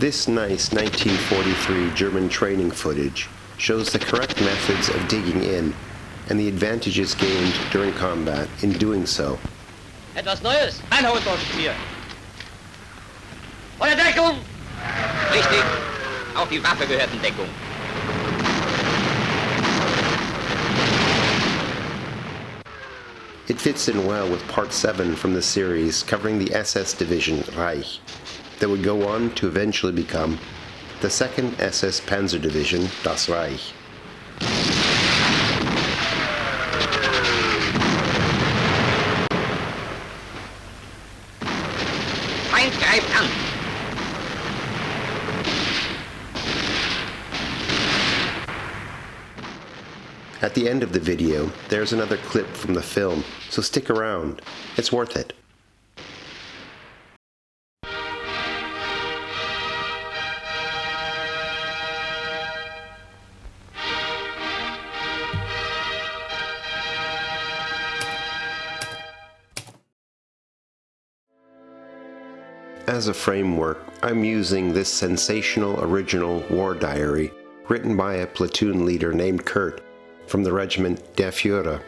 This nice 1943 German training footage shows the correct methods of digging in and the advantages gained during combat in doing so. Etwas Neues? Ein Hausbauspiel. Feuerdeckung! Richtig. Auch die Waffe gehört in Deckung. It fits in well with Part 7 from the series covering the SS Division Reich that would go on to eventually become the 2nd SS Panzer Division, das Reich. Feind greift an! At the end of the video, there's another clip from the film, so stick around. It's worth it. As a framework, I'm using this sensational original war diary written by a platoon leader named Kurt from the Regiment der Führer.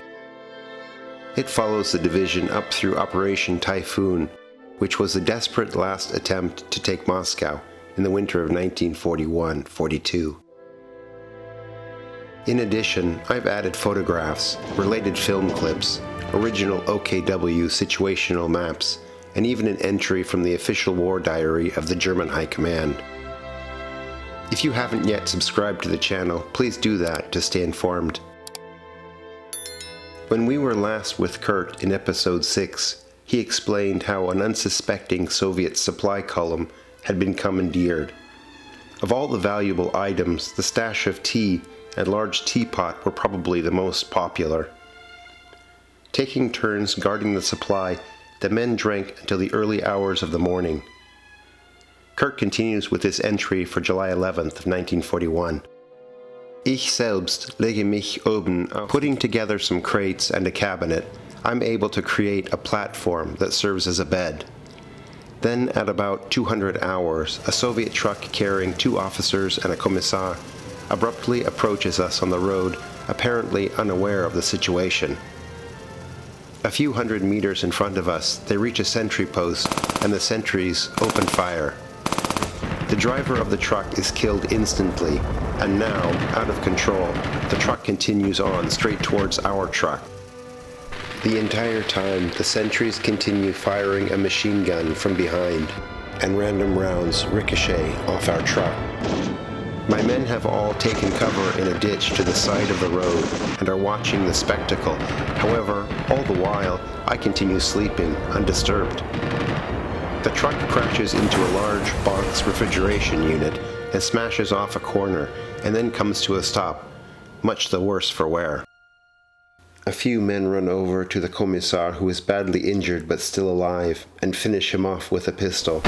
It follows the division up through Operation Typhoon, which was a desperate last attempt to take Moscow in the winter of 1941-42. In addition, I've added photographs, related film clips, original OKW situational maps, and even an entry from the official war diary of the German High Command. If you haven't yet subscribed to the channel, please do that to stay informed. When we were last with Kurt in episode 6, he explained how an unsuspecting Soviet supply column had been commandeered. Of all the valuable items, the stash of tea and large teapot were probably the most popular. Taking turns guarding the supply, the men drank until the early hours of the morning. Kurt continues with this entry for July 11th of 1941. Ich selbst lege mich oben auf. Putting together some crates and a cabinet, I'm able to create a platform that serves as a bed. Then at about 200 hours, a Soviet truck carrying 2 officers and a Commissar abruptly approaches us on the road, apparently unaware of the situation. A few hundred meters in front of us, they reach a sentry post, and the sentries open fire. The driver of the truck is killed instantly, and now, out of control, the truck continues on straight towards our truck. The entire time, the sentries continue firing a machine gun from behind, and random rounds ricochet off our truck. My men have all taken cover in a ditch to the side of the road and are watching the spectacle. However, all the while, I continue sleeping, undisturbed. The truck crashes into a large box refrigeration unit and smashes off a corner, and then comes to a stop, much the worse for wear. A few men run over to the Commissar, who is badly injured but still alive, and finish him off with a pistol.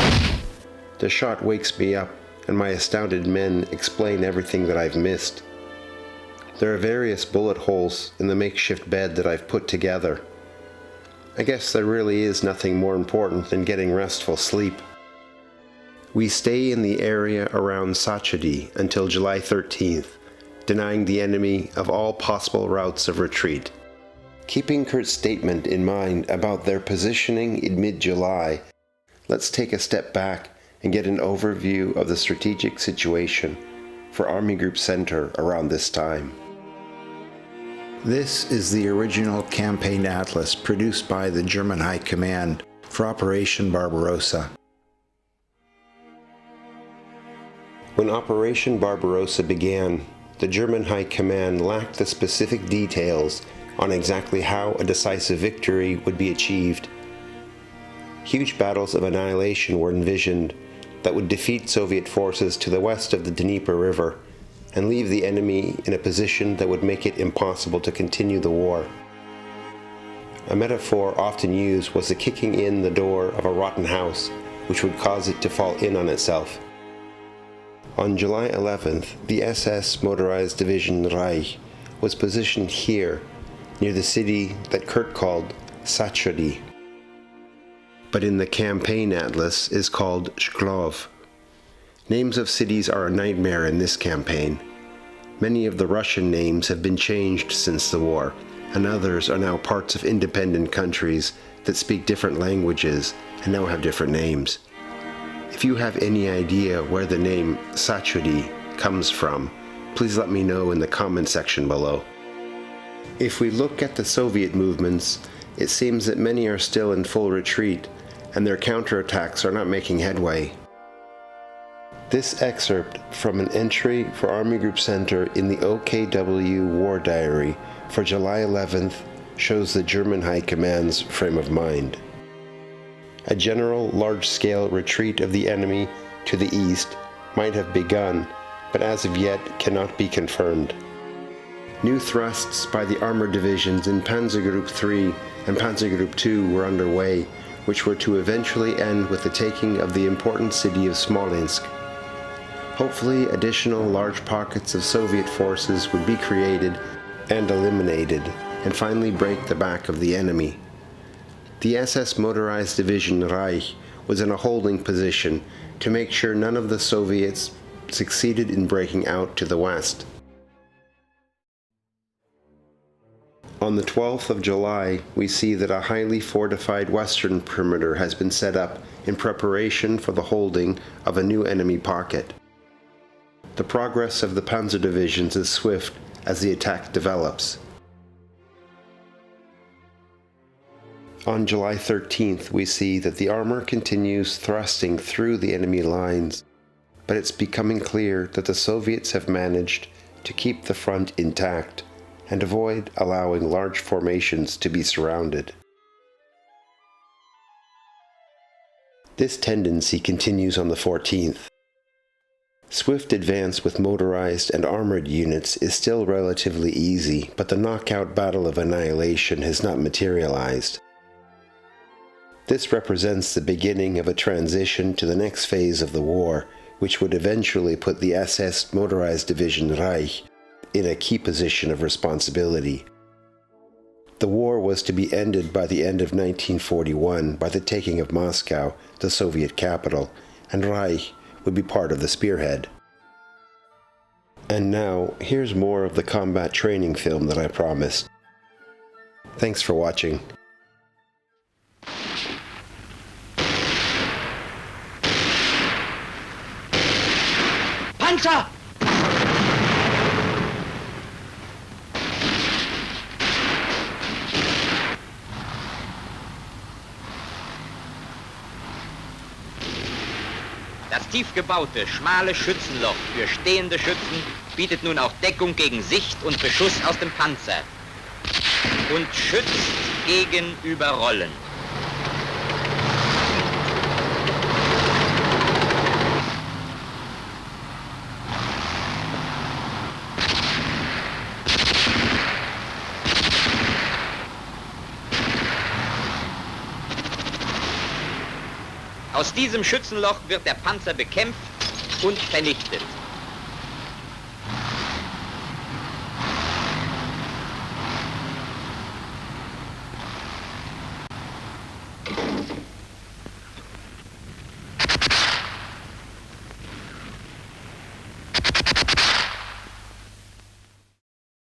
The shot wakes me up, and my astounded men explain everything that I've missed. There are various bullet holes in the makeshift bed that I've put together. I guess there really is nothing more important than getting restful sleep. We stay in the area around Sachedy until July 13th, denying the enemy of all possible routes of retreat. Keeping Kurt's statement in mind about their positioning in mid-July, let's take a step back and get an overview of the strategic situation for Army Group Center around this time. This is the original campaign atlas produced by the German High Command for Operation Barbarossa. When Operation Barbarossa began, the German High Command lacked the specific details on exactly how a decisive victory would be achieved. Huge battles of annihilation were envisioned that would defeat Soviet forces to the west of the Dnieper River and leave the enemy in a position that would make it impossible to continue the war. A metaphor often used was the kicking in the door of a rotten house, which would cause it to fall in on itself. On July 11th, the SS Motorized Division Reich was positioned here, near the city that Kurt called Sachedy, but in the campaign atlas is called Shklov. Names of cities are a nightmare in this campaign. Many of the Russian names have been changed since the war, and others are now parts of independent countries that speak different languages and now have different names. If you have any idea where the name Sachudi comes from, please let me know in the comment section below. If we look at the Soviet movements, it seems that many are still in full retreat, and their counterattacks are not making headway. This excerpt from an entry for Army Group Center in the OKW War Diary for July 11th shows the German High Command's frame of mind. A general large-scale retreat of the enemy to the east might have begun, but as of yet cannot be confirmed. New thrusts by the armored divisions in Panzer Group 3 and Panzer Group 2 were underway, which were to eventually end with the taking of the important city of Smolensk. Hopefully, additional large pockets of Soviet forces would be created and eliminated, and finally break the back of the enemy. The SS Motorized Division Reich was in a holding position to make sure none of the Soviets succeeded in breaking out to the west. On the 12th of July, we see that a highly fortified western perimeter has been set up in preparation for the holding of a new enemy pocket. The progress of the panzer divisions is swift as the attack develops. On July 13th, we see that the armor continues thrusting through the enemy lines, but it's becoming clear that the Soviets have managed to keep the front intact and avoid allowing large formations to be surrounded. This tendency continues on the 14th. Swift advance with motorized and armored units is still relatively easy, but the knockout battle of annihilation has not materialized. This represents the beginning of a transition to the next phase of the war, which would eventually put the SS Motorized Division Reich in a key position of responsibility. The war was to be ended by the end of 1941 by the taking of Moscow, the Soviet capital, and Reich would be part of the spearhead. And now, here's more of the combat training film that I promised. Thanks for watching. Panzer! Das tief gebaute, schmale Schützenloch für stehende Schützen bietet nun auch Deckung gegen Sicht und Beschuss aus dem Panzer und schützt gegen Überrollen. Aus diesem Schützenloch wird der Panzer bekämpft und vernichtet.